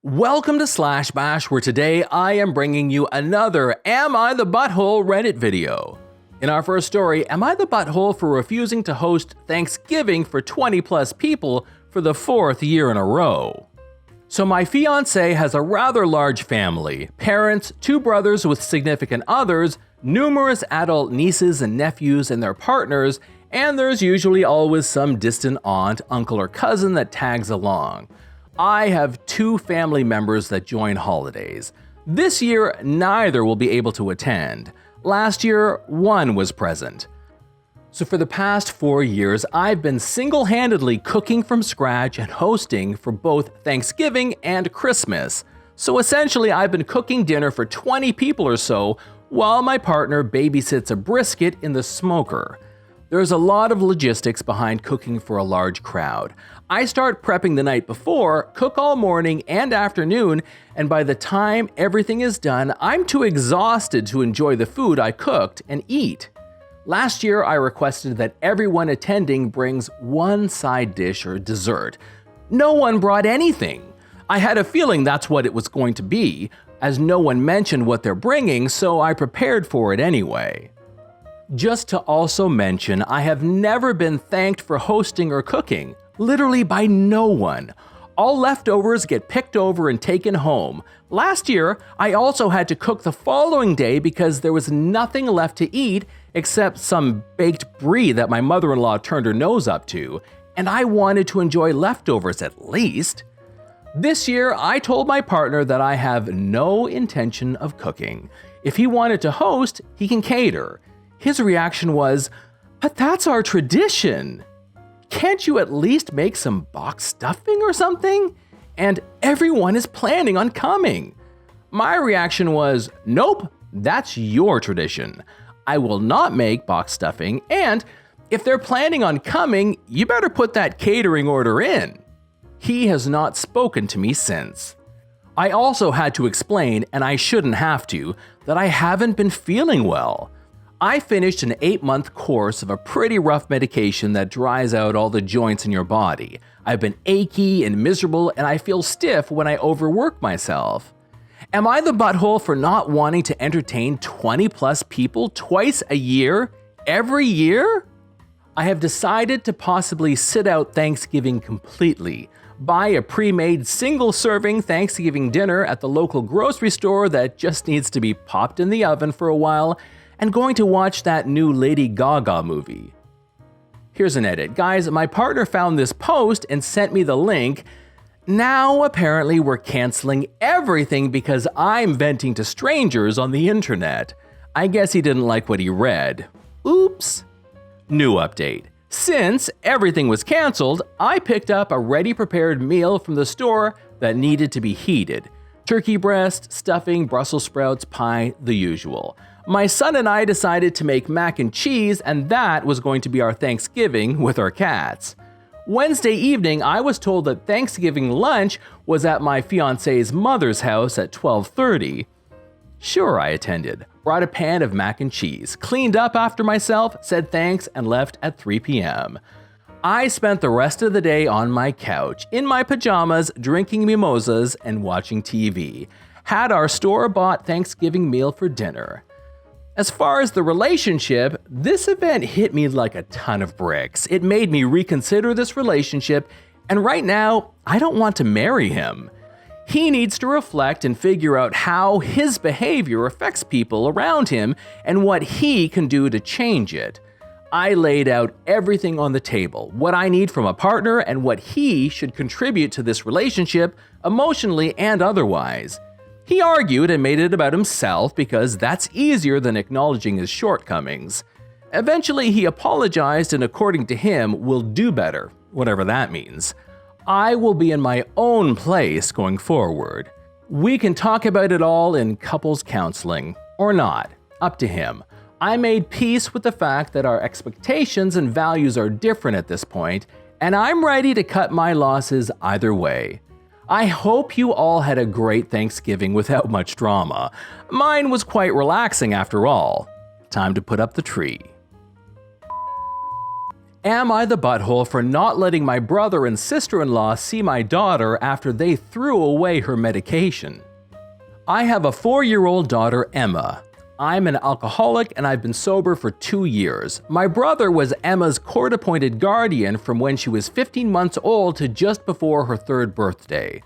Welcome to Slash Bash, where today I am bringing you another Am I the Butthole Reddit video. In our first story, am I the butthole for refusing to host Thanksgiving for 20 plus people for the 4th year in a row? So my fiance has a rather large family, parents, 2 brothers with significant others, numerous adult nieces and nephews and their partners, and there's usually always some distant aunt, uncle, or cousin that tags along. I have 2 family members that join holidays. This year, neither will be able to attend. Last year, one was present. So for the past 4 years, I've been single-handedly cooking from scratch and hosting for both Thanksgiving and Christmas. So essentially, I've been cooking dinner for 20 people or so, while my partner babysits a brisket in the smoker. There's a lot of logistics behind cooking for a large crowd. I start prepping the night before, cook all morning and afternoon, and by the time everything is done, I'm too exhausted to enjoy the food I cooked and eat. Last year, I requested that everyone attending brings one side dish or dessert. No one brought anything. I had a feeling that's what it was going to be, as no one mentioned what they're bringing, so I prepared for it anyway. Just to also mention, I have never been thanked for hosting or cooking, literally by no one. All leftovers get picked over and taken home. Last year, I also had to cook the following day because there was nothing left to eat except some baked brie that my mother-in-law turned her nose up to, and I wanted to enjoy leftovers at least. This year, I told my partner that I have no intention of cooking. If he wanted to host, he can cater. His reaction was, "But that's our tradition. Can't you at least make some box stuffing or something? And everyone is planning on coming." My reaction was, "Nope, that's your tradition. I will not make box stuffing, and if they're planning on coming, you better put that catering order in." He has not spoken to me since. I also had to explain, and I shouldn't have to, that I haven't been feeling well. I finished an 8-month course of a pretty rough medication that dries out all the joints in your body. I've been achy and miserable, and I feel stiff when I overwork myself. Am I the butthole for not wanting to entertain 20 plus people twice a year, every year? I have decided to possibly sit out Thanksgiving completely, buy a pre-made single-serving Thanksgiving dinner at the local grocery store that just needs to be popped in the oven for a while, and going to watch that new Lady Gaga movie. Here's an edit. Guys, my partner found this post and sent me the link. Now apparently we're canceling everything because I'm venting to strangers on the internet. I guess he didn't like what he read. Oops. New update. Since everything was canceled, I picked up a ready-prepared meal from the store that needed to be heated. Turkey breast, stuffing, Brussels sprouts, pie, the usual. My son and I decided to make mac and cheese, and that was going to be our Thanksgiving with our cats. Wednesday evening, I was told that Thanksgiving lunch was at my fiance's mother's house at 12:30. Sure, I attended, brought a pan of mac and cheese, cleaned up after myself, said thanks, and left at 3 p.m. I spent the rest of the day on my couch, in my pajamas, drinking mimosas and watching TV. Had our store-bought Thanksgiving meal for dinner. As far as the relationship, this event hit me like a ton of bricks. It made me reconsider this relationship, and right now, I don't want to marry him. He needs to reflect and figure out how his behavior affects people around him and what he can do to change it. I laid out everything on the table, what I need from a partner and what he should contribute to this relationship, emotionally and otherwise. He argued and made it about himself because that's easier than acknowledging his shortcomings. Eventually, he apologized and according to him, will do better, whatever that means. I will be in my own place going forward. We can talk about it all in couples counseling, or not, up to him. I made peace with the fact that our expectations and values are different at this point, and I'm ready to cut my losses either way. I hope you all had a great Thanksgiving without much drama. Mine was quite relaxing after all. Time to put up the tree. Am I the butthole for not letting my brother and sister-in-law see my daughter after they threw away her medication? I have a 4-year-old daughter, Emma. I'm an alcoholic and I've been sober for 2 years. My brother was Emma's court-appointed guardian from when she was 15 months old to just before her 3rd birthday.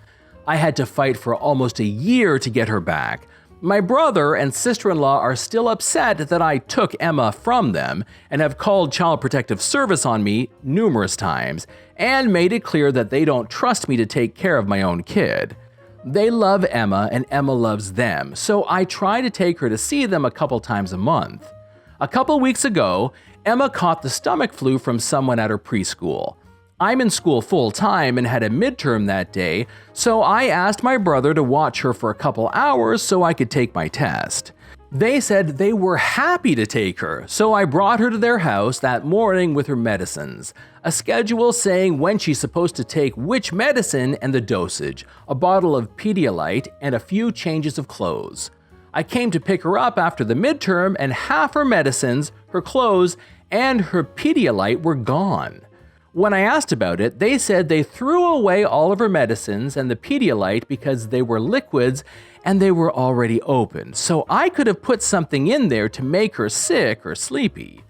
I had to fight for almost a year to get her back. My brother and sister-in-law are still upset that I took Emma from them and have called Child Protective Service on me numerous times and made it clear that they don't trust me to take care of my own kid. They love Emma and Emma loves them, so I try to take her to see them a couple times a month. A couple weeks ago, Emma caught the stomach flu from someone at her preschool. I'm in school full-time and had a midterm that day, so I asked my brother to watch her for a couple hours so I could take my test. They said they were happy to take her, so I brought her to their house that morning with her medicines. A schedule saying when she's supposed to take which medicine and the dosage, a bottle of Pedialyte, and a few changes of clothes. I came to pick her up after the midterm and half her medicines, her clothes, and her Pedialyte were gone. When I asked about it, they said they threw away all of her medicines and the Pedialyte because they were liquids and they were already open, so I could have put something in there to make her sick or sleepy.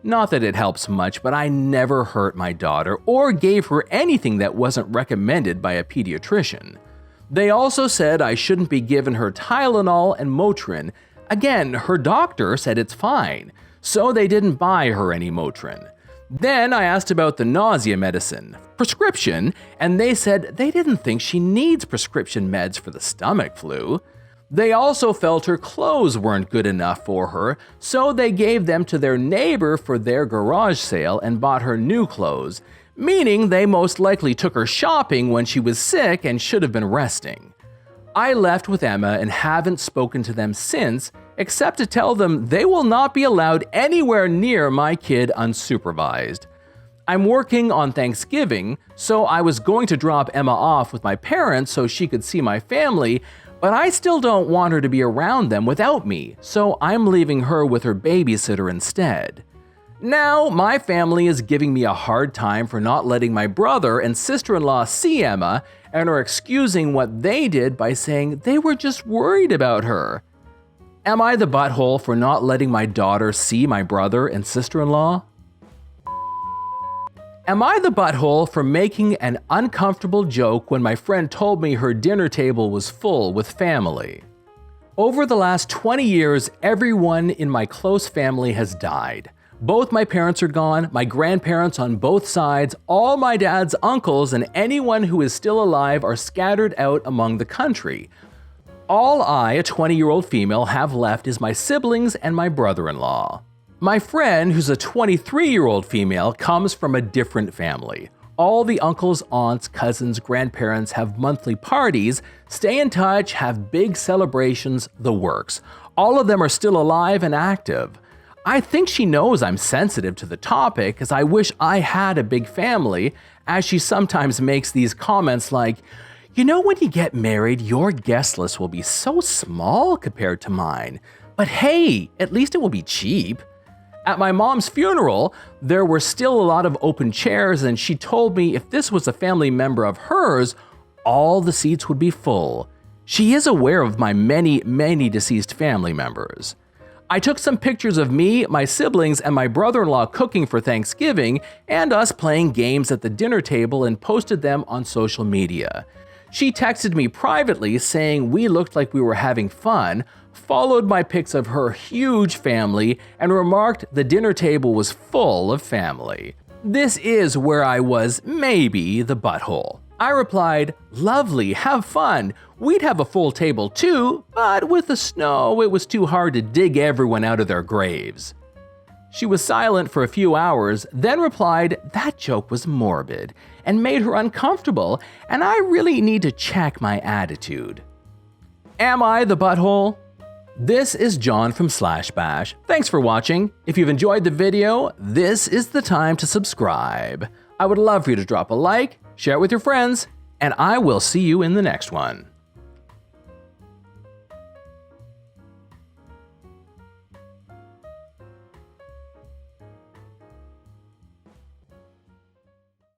Not that it helps much, but I never hurt my daughter or gave her anything that wasn't recommended by a pediatrician. They also said I shouldn't be giving her Tylenol and Motrin. Again, her doctor said it's fine, so they didn't buy her any Motrin. Then I asked about the nausea medicine, prescription, and they said they didn't think she needs prescription meds for the stomach flu. They also felt her clothes weren't good enough for her, so they gave them to their neighbor for their garage sale and bought her new clothes, meaning they most likely took her shopping when she was sick and should have been resting. I left with Emma and haven't spoken to them since, except to tell them they will not be allowed anywhere near my kid unsupervised. I'm working on Thanksgiving, so I was going to drop Emma off with my parents so she could see my family, but I still don't want her to be around them without me, so I'm leaving her with her babysitter instead. Now, my family is giving me a hard time for not letting my brother and sister-in-law see Emma and are excusing what they did by saying they were just worried about her. Am I the butthole for not letting my daughter see my brother and sister-in-law? Am I the butthole for making an uncomfortable joke when my friend told me her dinner table was full with family? Over the last 20 years, everyone in my close family has died. Both my parents are gone, my grandparents on both sides, all my dad's uncles, and anyone who is still alive are scattered out among the country. All I, a 20-year-old female, have left is my siblings and my brother-in-law. My friend, who's a 23-year-old female, comes from a different family. All the uncles, aunts, cousins, grandparents have monthly parties, stay in touch, have big celebrations, the works. All of them are still alive and active. I think she knows I'm sensitive to the topic, as I wish I had a big family, as she sometimes makes these comments like, "You know, when you get married, your guest list will be so small compared to mine. But hey, at least it will be cheap." At my mom's funeral, there were still a lot of open chairs, and she told me if this was a family member of hers, all the seats would be full. She is aware of my many deceased family members. I took some pictures of me, my siblings, and my brother-in-law cooking for Thanksgiving and us playing games at the dinner table and posted them on social media. She texted me privately saying we looked like we were having fun, followed my pics of her huge family, and remarked the dinner table was full of family. This is where I was maybe the butthole. I replied, "Lovely, have fun. We'd have a full table too, but with the snow, it was too hard to dig everyone out of their graves." She was silent for a few hours, then replied that joke was morbid and made her uncomfortable, and I really need to check my attitude. Am I the butthole? This is John from /bash. Thanks for watching. If you've enjoyed the video, this is the time to subscribe. I would love for you to drop a like, share it with your friends, and I will see you in the next one.